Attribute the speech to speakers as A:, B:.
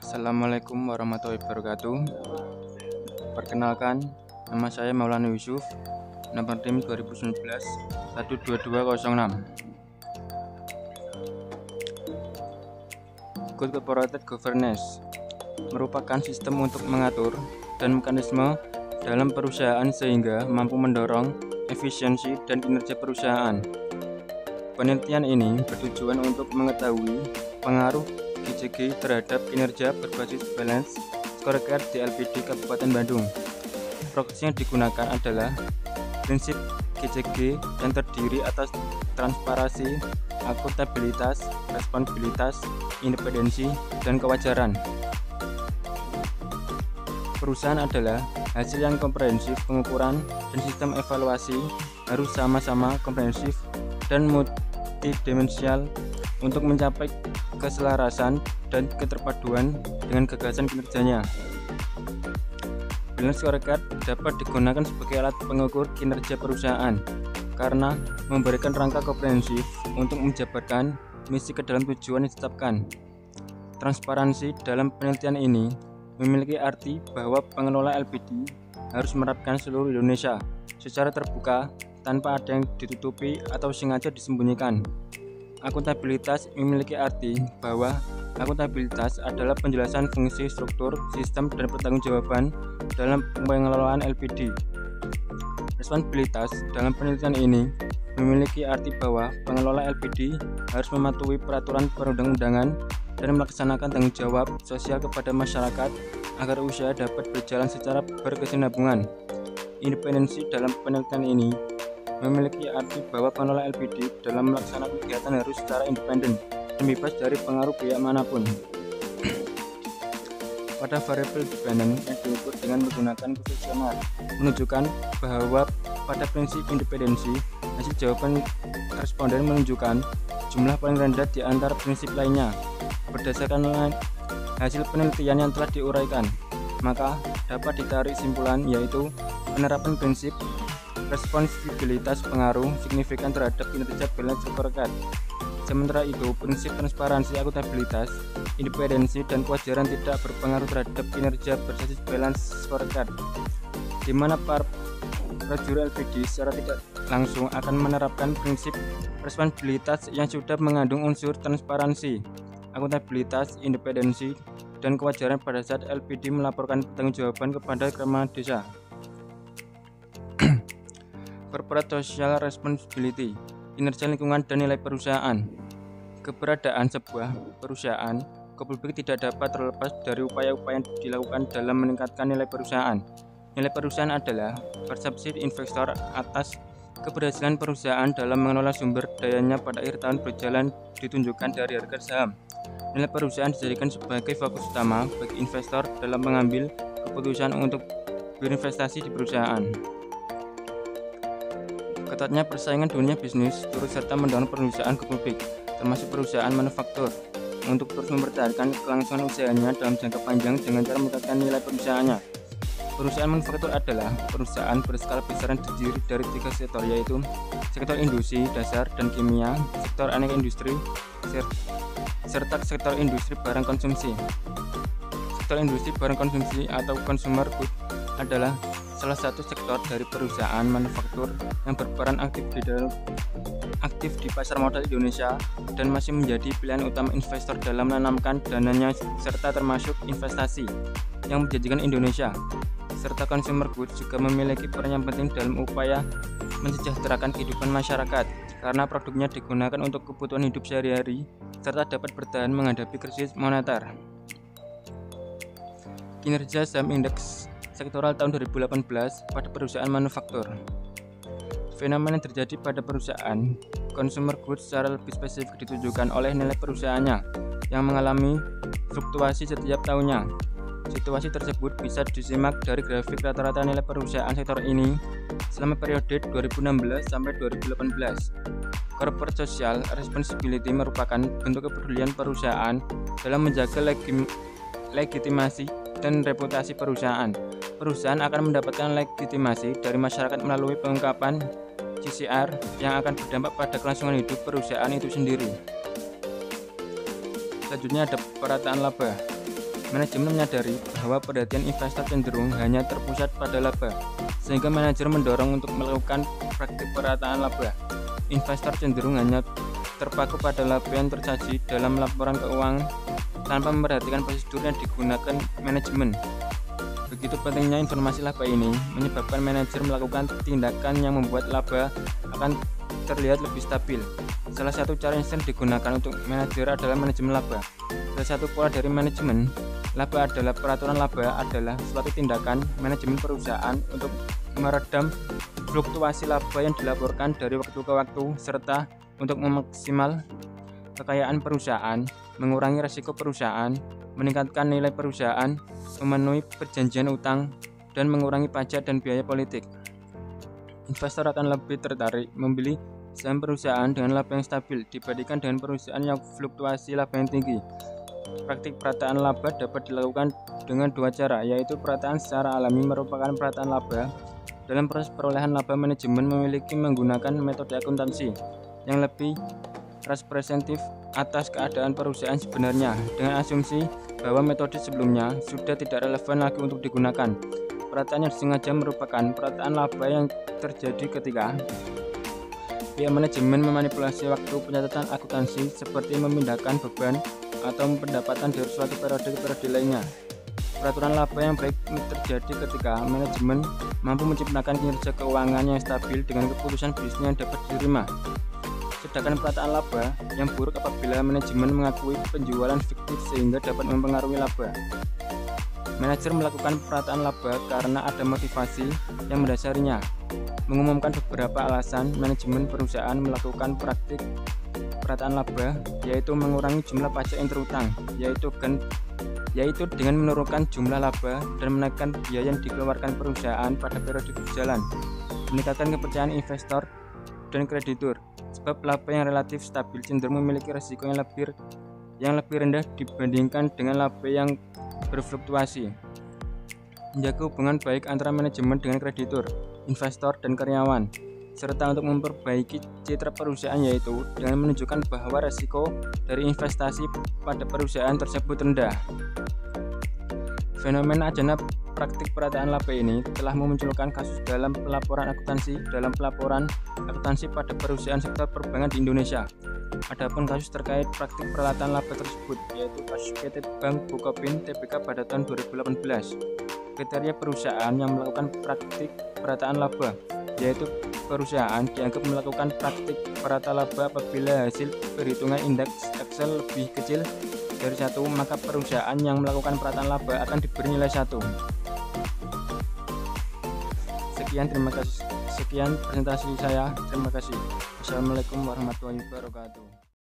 A: Assalamualaikum warahmatullahi wabarakatuh. Perkenalkan, nama saya Maulana Yusuf, nomor tim 2019 12206. Good Corporate Governance merupakan sistem untuk mengatur dan mekanisme dalam perusahaan sehingga mampu mendorong efisiensi dan kinerja perusahaan. Penelitian ini bertujuan untuk mengetahui pengaruh GCG terhadap kinerja berbasis balance scorecard di LPD Kabupaten Bandung. Proses yang digunakan adalah prinsip GCG yang terdiri atas transparansi, akuntabilitas, responsibilitas, independensi, dan kewajaran. Perusahaan adalah hasil yang komprehensif. Pengukuran dan sistem evaluasi harus sama-sama komprehensif dan multidimensional untuk mencapai keselarasan dan keterpaduan dengan gagasan kinerjanya. Balance scorecard dapat digunakan sebagai alat pengukur kinerja perusahaan karena memberikan rangka komprehensif untuk menjabarkan misi ke dalam tujuan yang ditetapkan. Transparansi dalam penelitian ini memiliki arti bahwa pengelola LPD harus menerapkan seluruh Indonesia secara terbuka tanpa ada yang ditutupi atau sengaja disembunyikan. Akuntabilitas memiliki arti bahwa akuntabilitas adalah penjelasan fungsi, struktur, sistem, dan pertanggungjawaban dalam pengelolaan LPD. Responsibilitas dalam penelitian ini memiliki arti bahwa pengelola LPD harus mematuhi peraturan perundang-undangan dan melaksanakan tanggung jawab sosial kepada masyarakat agar usaha dapat berjalan secara berkesinambungan. Independensi dalam penelitian ini memiliki arti bahwa pengelola LPD dalam melaksanakan kegiatan harus secara independen dan bebas dari pengaruh pihak manapun. Pada variabel dependent yang diukur dengan menggunakan kuesioner menunjukkan bahwa pada prinsip independensi, hasil jawaban responden menunjukkan jumlah paling rendah di antara prinsip lainnya. Berdasarkan hasil penelitian yang telah diuraikan, maka dapat ditarik simpulan yaitu penerapan prinsip responsibilitas pengaruh signifikan terhadap kinerja balance scorecard. Sementara itu, prinsip transparansi, akuntabilitas, independensi, dan kewajaran tidak berpengaruh terhadap kinerja berbasis balance scorecard, di mana para prajurit LPD secara tidak langsung akan menerapkan prinsip responsibilitas yang sudah mengandung unsur transparansi, akuntabilitas, independensi, dan kewajaran pada saat LPD melaporkan pertanggungjawaban kepada Kepala Desa. Corporate Social Responsibility, kinerja lingkungan dan nilai perusahaan. Keberadaan sebuah perusahaan ke publik tidak dapat terlepas dari upaya-upaya yang dilakukan dalam meningkatkan nilai perusahaan. Nilai perusahaan adalah persepsi investor atas keberhasilan perusahaan dalam mengelola sumber dayanya pada akhir tahun berjalan ditunjukkan dari harga saham. Nilai perusahaan dijadikan sebagai fokus utama bagi investor dalam mengambil keputusan untuk berinvestasi di perusahaan. Ketatnya persaingan dunia bisnis turut serta mendorong perusahaan ke publik, termasuk perusahaan manufaktur, untuk terus mempertahankan kelangsungan usahanya dalam jangka panjang dengan cara meningkatkan nilai perusahaannya. Perusahaan manufaktur adalah perusahaan berskala besar yang terdiri dari 3 sektor, yaitu sektor industri dasar dan kimia, sektor aneka industri, serta sektor industri barang konsumsi. Sektor industri barang konsumsi atau consumer good adalah salah satu sektor dari perusahaan manufaktur yang berperan aktif di pasar modal Indonesia dan masih menjadi pilihan utama investor dalam menanamkan dananya serta termasuk investasi yang menjanjikan Indonesia. Serta consumer goods juga memiliki peran yang penting dalam upaya mensejahterakan kehidupan masyarakat karena produknya digunakan untuk kebutuhan hidup sehari-hari serta dapat bertahan menghadapi krisis moneter. Kinerja saham indeks sektoral tahun 2018 pada perusahaan manufaktur. Fenomena yang terjadi pada perusahaan consumer goods secara lebih spesifik ditunjukkan oleh nilai perusahaannya yang mengalami fluktuasi setiap tahunnya. Situasi tersebut bisa disimak dari grafik rata-rata nilai perusahaan sektor ini selama periode 2016 sampai 2018. Corporate Social Responsibility merupakan bentuk kepedulian perusahaan dalam menjaga legitimasi dan reputasi perusahaan. Perusahaan akan mendapatkan legitimasi dari masyarakat melalui pengungkapan CSR yang akan berdampak pada kelangsungan hidup perusahaan itu sendiri. Selanjutnya ada perataan laba. Manajemen menyadari bahwa perhatian investor cenderung hanya terpusat pada laba, sehingga manajer mendorong untuk melakukan praktik perataan laba. Investor cenderung hanya terpaku pada laba yang tersaji dalam laporan keuangan tanpa memperhatikan prosedur yang digunakan manajemen. Begitu pentingnya informasi laba ini menyebabkan manajer melakukan tindakan yang membuat laba akan terlihat lebih stabil. Salah satu cara yang sering digunakan untuk manajer adalah manajemen laba. Salah satu pola dari manajemen laba adalah peraturan laba adalah suatu tindakan manajemen perusahaan untuk meredam fluktuasi laba yang dilaporkan dari waktu ke waktu serta untuk memaksimal kekayaan perusahaan, mengurangi risiko perusahaan, meningkatkan nilai perusahaan, memenuhi perjanjian utang, dan mengurangi pajak dan biaya politik. Investor akan lebih tertarik membeli saham perusahaan dengan laba yang stabil dibandingkan dengan perusahaan yang fluktuasi laba yang tinggi. Praktik perataan laba dapat dilakukan dengan dua cara, yaitu perataan secara alami merupakan perataan laba. Dalam proses perolehan laba, manajemen memiliki menggunakan metode akuntansi yang lebih representatif atas keadaan perusahaan sebenarnya, dengan asumsi bahwa metode sebelumnya sudah tidak relevan lagi untuk digunakan. Perataan yang disengaja merupakan perataan laba yang terjadi ketika pihak manajemen memanipulasi waktu pencatatan akuntansi seperti memindahkan beban atau pendapatan dari suatu periode ke periode lainnya. Peraturan laba yang baik terjadi ketika manajemen mampu menciptakan kinerja keuangan yang stabil dengan keputusan bisnis yang dapat diterima. Sedangkan perataan laba yang buruk apabila manajemen mengakui penjualan fiktif sehingga dapat mempengaruhi laba. Manajer melakukan perataan laba karena ada motivasi yang mendasarinya. Mengumumkan beberapa alasan manajemen perusahaan melakukan praktik perataan laba, yaitu mengurangi jumlah pajak yang terutang, yaitu dengan menurunkan jumlah laba dan menaikkan biaya yang dikeluarkan perusahaan pada periode berjalan, meningkatkan kepercayaan investor dan kreditur, sebab laba yang relatif stabil cenderung memiliki risiko yang lebih rendah dibandingkan dengan laba yang berfluktuasi. Menjaga hubungan baik antara manajemen dengan kreditur, investor, dan karyawan, serta untuk memperbaiki citra perusahaan, yaitu dengan menunjukkan bahwa risiko dari investasi pada perusahaan tersebut rendah. Fenomena ajana praktik perataan laba ini telah memunculkan kasus dalam pelaporan akuntansi pada perusahaan sektor perbankan di Indonesia. Adapun kasus terkait praktik perataan laba tersebut yaitu kasus PT Bank Bukopin Tbk pada tahun 2018. Kriteria perusahaan yang melakukan praktik perataan laba yaitu perusahaan dianggap melakukan praktik perataan laba apabila hasil perhitungan indeks Excel lebih kecil dari 1, maka perusahaan yang melakukan perataan laba akan diberi nilai 1. Terima kasih. Sekian presentasi saya. Terima kasih. Wassalamualaikum warahmatullahi wabarakatuh.